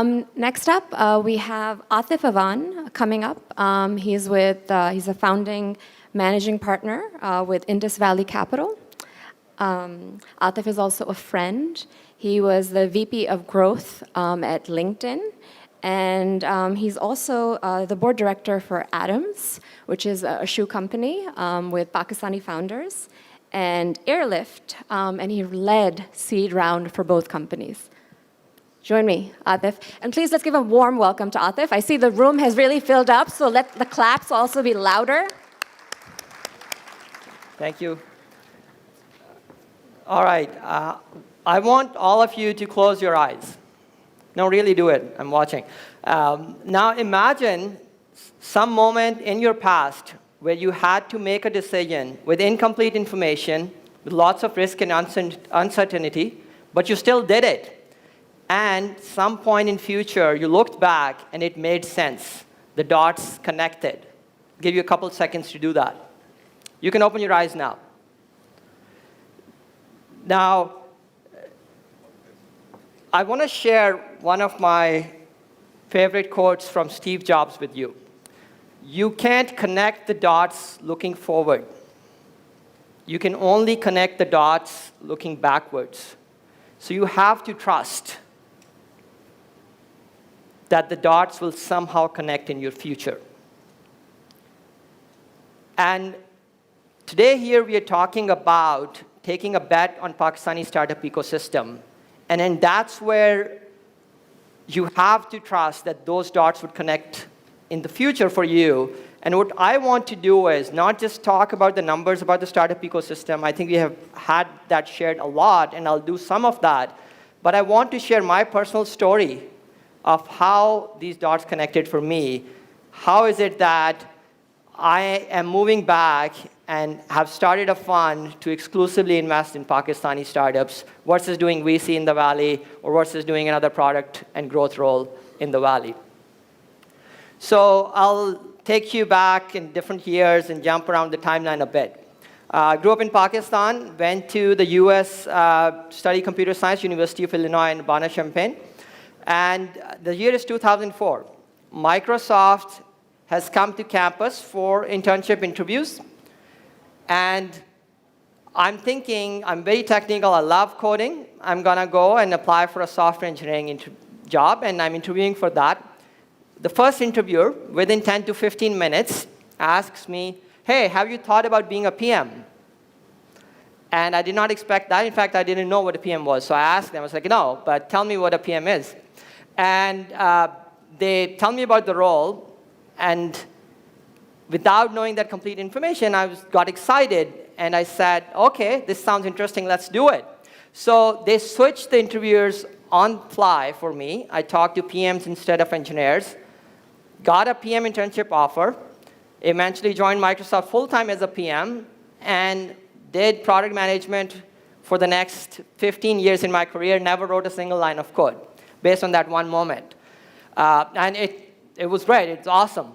Next up, we have Atif Avan coming up. He's a founding managing partner with Indus Valley Capital. Atif is also a friend. He was the VP of Growth at LinkedIn. And he's also the board director for Adams, which is a shoe company with Pakistani founders, and Airlift, and he led seed round for both companies. Join me, Atif. And please, let's give a warm welcome to Atif. I see the room has really filled up, so let the claps also be louder. Thank you. All right. I want all of you to close your eyes. No, really do it. I'm watching. Now imagine some moment in your past where you had to make a decision with incomplete information, with lots of risk and uncertainty, but you still did it. And some point in future, you looked back and it made sense. The dots connected. I'll give you a couple seconds to do that. You can open your eyes now. Now, I want to share one of my favorite quotes from Steve Jobs with you. You can't connect the dots looking forward. You can only connect the dots looking backwards. So you have to trust that the dots will somehow connect in your future. And today here we are talking about taking a bet on Pakistani startup ecosystem. And then that's where you have to trust that those dots would connect in the future for you. And what I want to do is not just talk about the numbers about the startup ecosystem. I think we have had that shared a lot, and I'll do some of that. But I want to share my personal story of how these dots connected for me. How is it that I am moving back and have started a fund to exclusively invest in Pakistani startups versus doing VC in the Valley or versus doing another product and growth role in the Valley. So I'll take you back in different years and jump around the timeline a bit. Grew up in Pakistan, went to the US, study computer science, University of Illinois in Urbana-Champaign. And the year is 2004. Microsoft has come to campus for internship interviews. And I'm thinking, I'm very technical, I love coding. I'm going to go and apply for a software engineering job, and I'm interviewing for that. The first interviewer, within 10 to 15 minutes, asks me, hey, have you thought about being a PM? And I did not expect that. In fact, I didn't know what a PM was. So I asked them, I was like, no, but tell me what a PM is. And they tell me about the role, and without knowing that complete information, I got excited, and I said, okay, this sounds interesting, let's do it. So they switched the interviewers on fly for me. I talked to PMs instead of engineers, got a PM internship offer, eventually joined Microsoft full-time as a PM, and did product management for the next 15 years in my career, never wrote a single line of code based on that one moment. And it was great, it's awesome.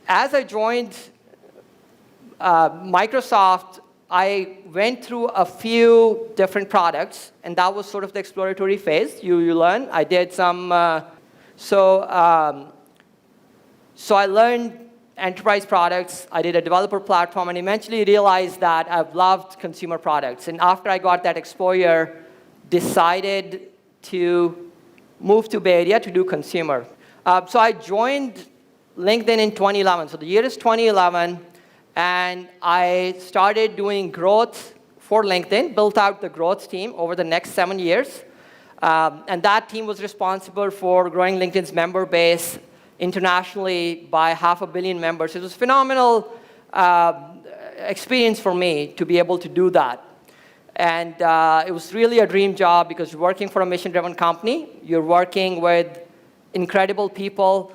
As I joined Microsoft, I went through a few different products, and that was sort of the exploratory phase. You learn. I did some, so I learned enterprise products. I did a developer platform, and eventually realized that I've loved consumer products. And after I got that exposure, decided to move to Bay Area to do consumer. So I joined LinkedIn in 2011. So the year is 2011. And I started doing growth for LinkedIn, built out the growth team over the next 7 years. And that team was responsible for growing LinkedIn's member base internationally by 500 million members. It was a phenomenal experience for me to be able to do that. And it was really a dream job because you're working for a mission-driven company. You're working with incredible people.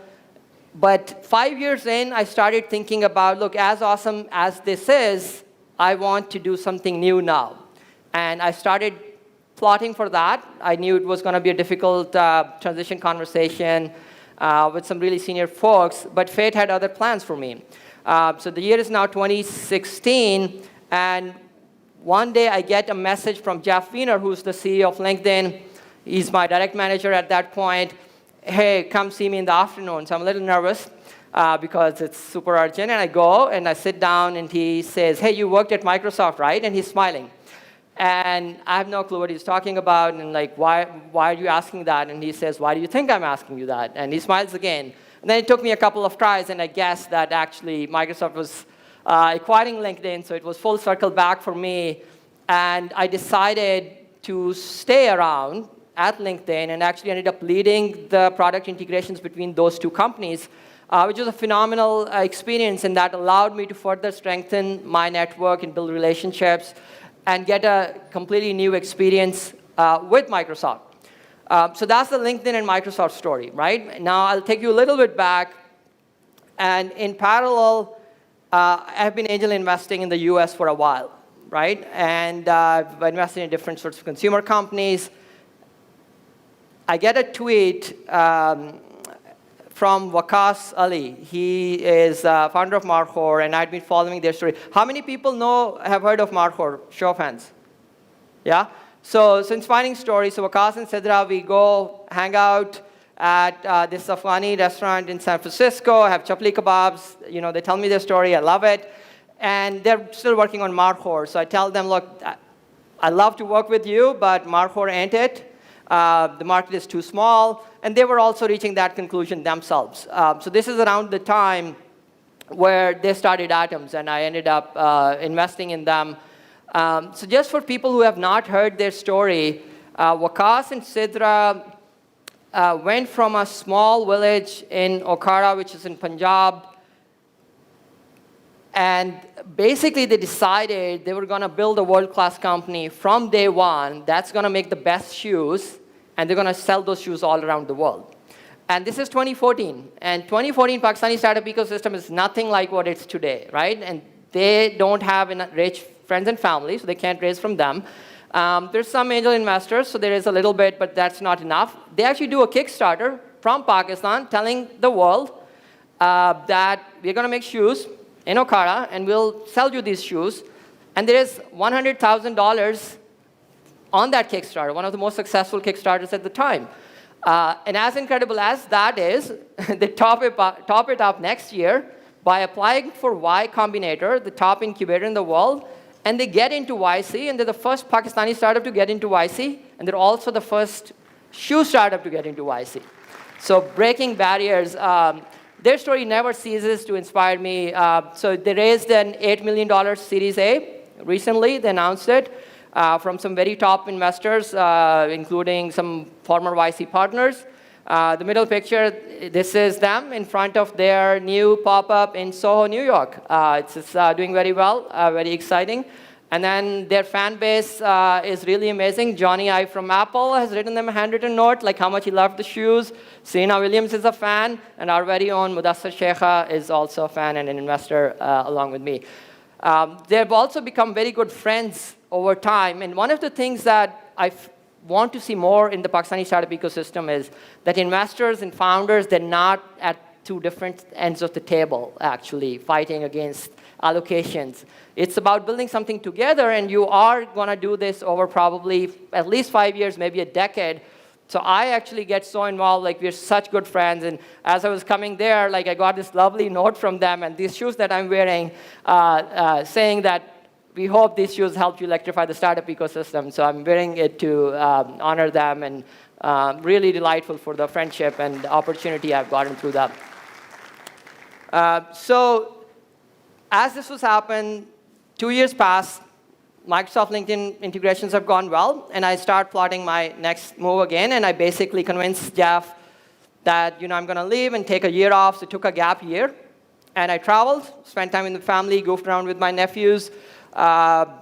But 5 years in, I started thinking about, look, as awesome as this is, I want to do something new now. And I started plotting for that. I knew it was going to be a difficult transition conversation with some really senior folks, but fate had other plans for me. So the year is now 2016, and one day I get a message from Jeff Weiner, who's the CEO of LinkedIn. He's my direct manager at that point. Hey, come see me in the afternoon. So I'm a little nervous because it's super urgent. And I go and I sit down and he says, hey, you worked at Microsoft, right? And he's smiling. And I have no clue what he's talking about. And like, why are you asking that? And he says, why do you think I'm asking you that? And he smiles again. And then it took me a couple of tries, and I guessed that actually Microsoft was acquiring LinkedIn, so it was full circle back for me. And I decided to stay around at LinkedIn and actually ended up leading the product integrations between those two companies, which was a phenomenal experience, and that allowed me to further strengthen my network and build relationships and get a completely new experience with Microsoft. So that's the LinkedIn and Microsoft story, right? Now I'll take you a little bit back. And in parallel, I've been angel investing in the US for a while, right? And I've invested in different sorts of consumer companies. I get a tweet from Waqas Ali. He is founder of Markhor, and I'd been following their story. How many people have heard of Markhor? Show of hands. Yeah? So inspiring story. So Waqas and Sidra, we go hang out at this Afghani restaurant in San Francisco, have chapli kebabs. You know, they tell me their story. I love it. And they're still working on Markhor. So I tell them, look, I love to work with you, but Markhor ain't it. The market is too small. And they were also reaching that conclusion themselves. So this is around the time where they started Atoms, and I ended up investing in them. So just for people who have not heard their story, Waqas and Sidra went from a small village in Okara, which is in Punjab, and basically they decided they were going to build a world-class company from day one that's going to make the best shoes, and they're going to sell those shoes all around the world. And this is 2014. And 2014 Pakistani startup ecosystem is nothing like what it's today, right? And they don't have rich friends and family, so they can't raise from them. There's some angel investors, so there is a little bit, but that's not enough. They actually do a Kickstarter from Pakistan telling the world that we're going to make shoes in Okara, and we'll sell you these shoes. And there is $100,000 on that Kickstarter, one of the most successful Kickstarters at the time. And as incredible as that is, they top it up next year by applying for Y Combinator, the top incubator in the world, and they get into YC, and they're the first Pakistani startup to get into YC, and they're also the first shoe startup to get into YC. So breaking barriers. Their story never ceases to inspire me. So they raised an $8 million Series A recently. They announced it from some very top investors, including some former YC partners. The middle picture, this is them in front of their new pop-up in Soho, New York. It's doing very well, very exciting. And then their fan base is really amazing. Johnny Ive from Apple has written them a handwritten note, like how much he loved the shoes. Serena Williams is a fan, and our very own Mudassar Sheikha is also a fan and an investor along with me. They've also become very good friends over time. And one of the things that I want to see more in the Pakistani startup ecosystem is that investors and founders, they're not at two different ends of the table, actually, fighting against allocations. It's about building something together, and you are going to do this over probably at least 5 years, maybe a decade. So I actually get so involved, like we're such good friends. And as I was coming there, like I got this lovely note from them, and these shoes that I'm wearing saying that we hope these shoes help you electrify the startup ecosystem. So I'm wearing it to honor them, and really delightful for the friendship and the opportunity I've gotten through that. So as this was happening, 2 years passed, Microsoft LinkedIn integrations have gone well, and I start plotting my next move again, and I basically convinced Jeff that I'm going to leave and take a year off, so I took a gap year. And I traveled, spent time with the family, goofed around with my nephews, got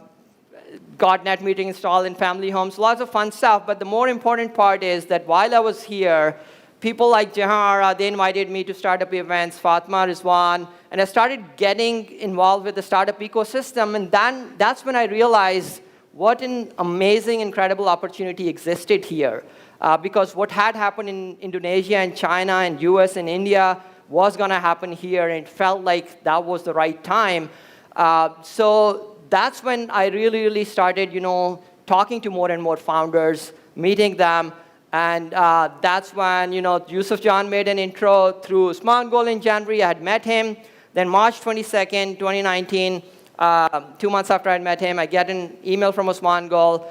NetMeeting installed in family homes, lots of fun stuff. But the more important part is that while I was here, people like Jahara, they invited me to startup events, Fatma, Rizwan, and I started getting involved with the startup ecosystem. And then that's when I realized what an amazing, incredible opportunity existed here. Because what had happened in Indonesia and China and US and India was going to happen here, and it felt like that was the right time. So that's when I really started, talking to more and more founders, meeting them, And that's when, Yusuf John made an intro through Usman Gol in January. I had met him. Then March 22nd, 2019, 2 months after I had met him, I get an email from Usman Gol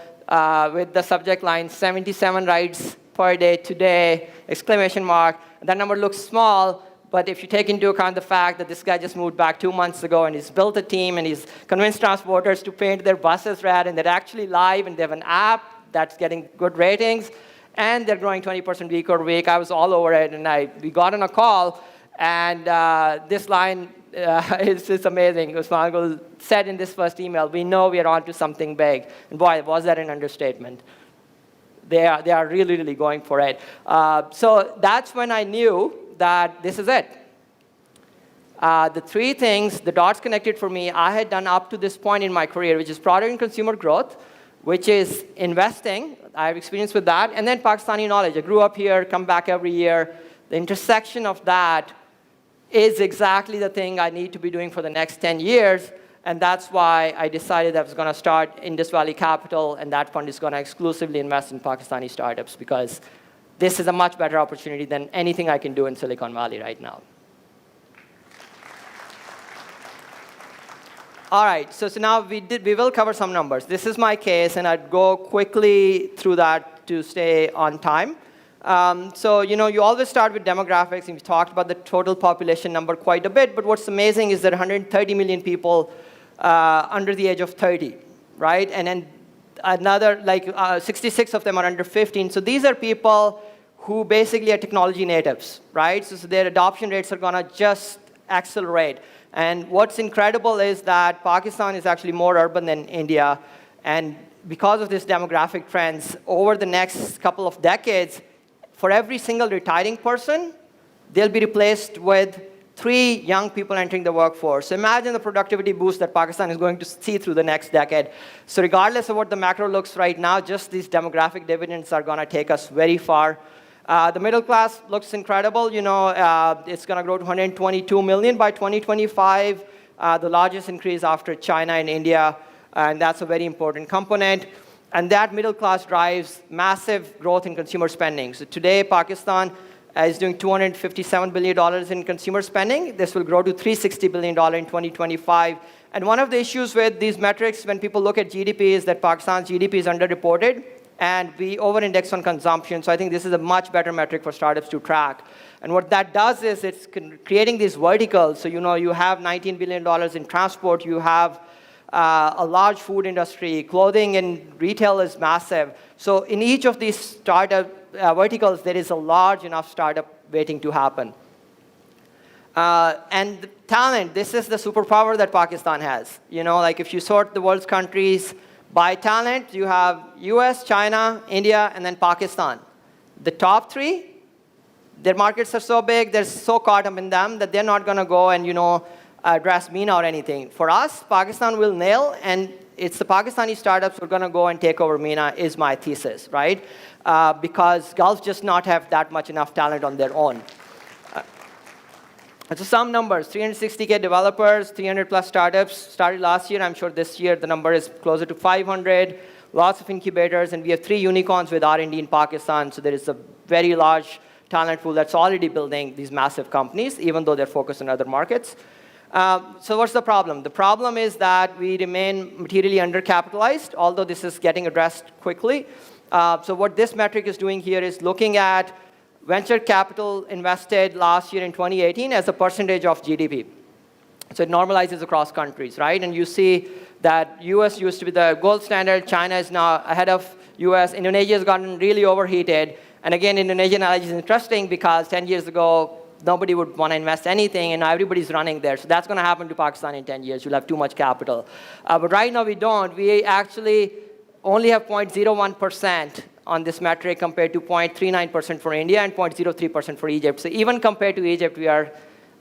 with the subject line, 77 rides per day today, exclamation mark. That number looks small, but if you take into account the fact that this guy just moved back 2 months ago and he's built a team and he's convinced transporters to paint their buses red and they're actually live and they have an app that's getting good ratings and they're growing 20% week over week, I was all over it. And we got on a call and this line is just amazing. Usman Gol said in this first email, we know we are on to something big. And boy, was that an understatement. They are really, really going for it. So that's when I knew that this is it. The three things, the dots connected for me, I had done up to this point in my career, which is product and consumer growth, which is investing. I have experience with that. And then Pakistani knowledge. I grew up here, come back every year. The intersection of that is exactly the thing I need to be doing for the next 10 years. And that's why I decided I was going to start Indus Valley Capital, and that fund is going to exclusively invest in Pakistani startups because this is a much better opportunity than anything I can do in Silicon Valley right now. All right, so now we will cover some numbers. This is my case, and I'd go quickly through that to stay on time. So you always start with demographics, and we talked about the total population number quite a bit, but what's amazing is there are 130 million people under the age of 30, right? And then another, 66 of them are under 15. So these are people who basically are technology natives, right? So their adoption rates are going to just accelerate. And what's incredible is that Pakistan is actually more urban than India. And because of this demographic trends, over the next couple of decades, for every single retiring person, they'll be replaced with 3 young people entering the workforce. So imagine the productivity boost that Pakistan is going to see through the next decade. So regardless of what the macro looks right now, just these demographic dividends are going to take us very far. The middle class looks incredible. It's going to grow to 122 million by 2025, the largest increase after China and India, and that's a very important component. And that middle class drives massive growth in consumer spending. So today, Pakistan is doing $257 billion in consumer spending. This will grow to $360 billion in 2025. And one of the issues with these metrics when people look at GDP is that Pakistan's GDP is underreported, and we over-index on consumption. So I think this is a much better metric for startups to track. And what that does is it's creating these verticals. So you have $19 billion in transport. You have a large food industry. Clothing and retail is massive. So in each of these startup verticals, there is a large enough startup waiting to happen. And the talent, this is the superpower that Pakistan has. If you sort the world's countries by talent, you have US, China, India, and then Pakistan. The top 3, their markets are so big, they're so caught up in them that they're not going to go and, address MENA or anything. For us, Pakistan will nail, and it's the Pakistani startups who are going to go and take over MENA is my thesis, right? Because Gulf just not have that much enough talent on their own. So some numbers, 360K developers, 300 plus startups started last year. I'm sure this year the number is closer to 500. Lots of incubators, and we have 3 unicorns with R&D in Pakistan. So there is a very large talent pool that's already building these massive companies, even though they're focused on other markets. So what's the problem? The problem is that we remain materially undercapitalized, although this is getting addressed quickly. So what this metric is doing here is looking at venture capital invested last year in 2018 as a percentage of GDP. So it normalizes across countries, right? And you see that US used to be the gold standard. China is now ahead of US. Indonesia has gotten really overheated. And again, Indonesian analogy is interesting because 10 years ago, nobody would want to invest anything, and now everybody's running there. So that's going to happen to Pakistan in 10 years. You'll have too much capital. But right now we don't. We actually only have 0.01% on this metric compared to 0.39% for India and 0.03% for Egypt. So even compared to Egypt, we are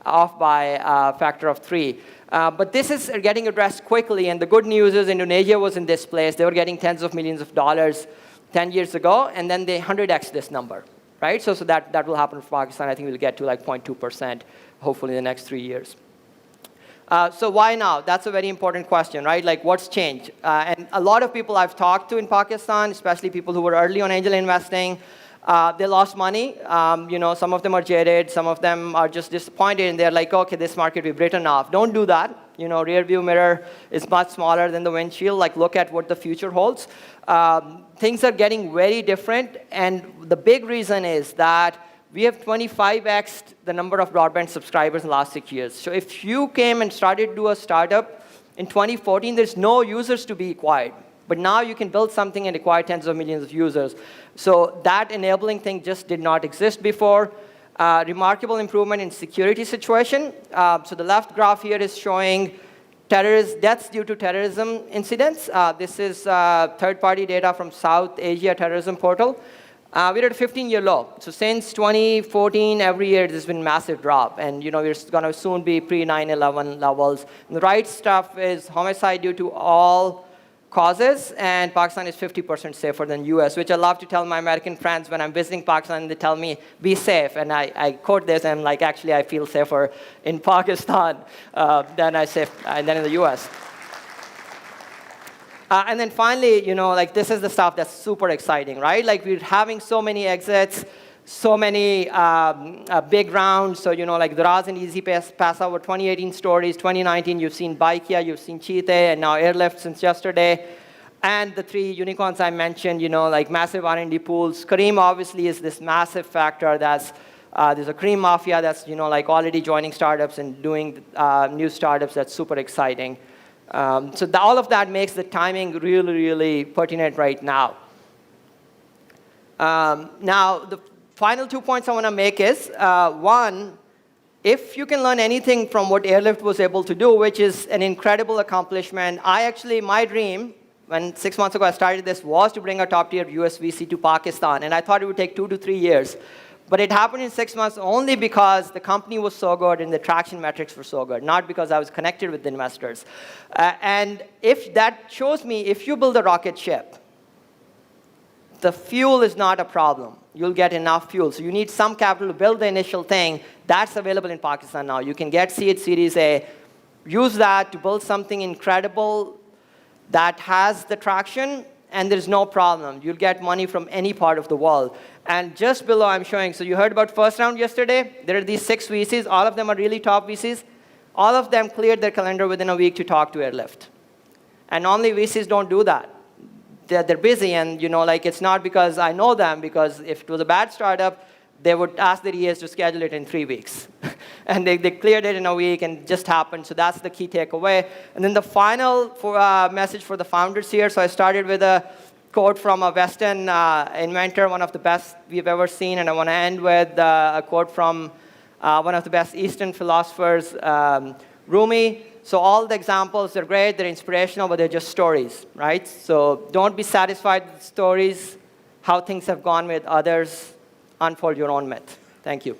off by a factor of 3. But this is getting addressed quickly, and the good news is Indonesia was in this place. They were getting tens of millions of dollars 10 years ago, and then they 100x this number. Right? So that will happen for Pakistan. I think we'll get to 0.2%, hopefully in the next 3 years. So why now? That's a very important question, right? What's changed? And a lot of people I've talked to in Pakistan, especially people who were early on angel investing, They lost money. Some of them are jaded. Some of them are just disappointed, and they're like, okay, this market we've written off. Don't do that. Rear view mirror is much smaller than the windshield. Like, look at what the future holds. Things are getting very different, and the big reason is that we have 25x'd the number of broadband subscribers in the last 6 years. So if you came and started to do a startup in 2014, there's no users to be acquired. But now you can build something and acquire tens of millions of users. So that enabling thing just did not exist before. Remarkable improvement in security situation. So the left graph here is showing deaths due to terrorism incidents. This is third-party data from South Asia Terrorism Portal. We're at a 15-year low. So since 2014, every year there's been a massive drop. And we're going to soon be pre-9/11 levels. And the right stuff is homicide due to all causes, and Pakistan is 50% safer than US, which I love to tell my American friends when I'm visiting Pakistan. They tell me, be safe. And I quote this, and like, actually, I feel safer in Pakistan than in the US. And then finally, this is the stuff that's super exciting, right? Like, we're having so many exits, so many big rounds. So, like Daraz and Easy Pass over 2018 stories. 2019, you've seen Baikia, you've seen Cheetah, and now Airlift since yesterday. And the 3 unicorns I mentioned, like massive R&D pools. Kareem obviously is this massive factor. There's a Kareem mafia that's, like already joining startups and doing new startups. That's super exciting. So all of that makes the timing really, really pertinent right now. Now, the final 2 points I want to make is, one, if you can learn anything from what Airlift was able to do, which is an incredible accomplishment, my dream, when 6 months ago I started this, was to bring a top-tier US VC to Pakistan. And I thought it would take 2 to 3 years. But it happened in 6 months only because the company was so good and the traction metrics were so good, not because I was connected with the investors. And if that shows me, if you build a rocket ship, the fuel is not a problem. You'll get enough fuel. So you need some capital to build the initial thing. That's available in Pakistan now. You can get seed, Series A, use that to build something incredible that has the traction, and there's no problem. You'll get money from any part of the world. And just below I'm showing, so you heard about first round yesterday. There are these 6 VCs. All of them are really top VCs. All of them cleared their calendar within a week to talk to Airlift. And normally VCs don't do that. They're busy, and it's not because I know them, because if it was a bad startup, they would ask their EAs to schedule it in 3 weeks. And they cleared it in a week, and it just happened. So that's the key takeaway. And then the final message for the founders here. So I started with a quote from a Western inventor, one of the best we've ever seen. And I want to end with a quote from one of the best Eastern philosophers, Rumi. So all the examples, they're great, they're inspirational, but they're just stories, right? So don't be satisfied with stories, how things have gone with others. Unfold your own myth. Thank you.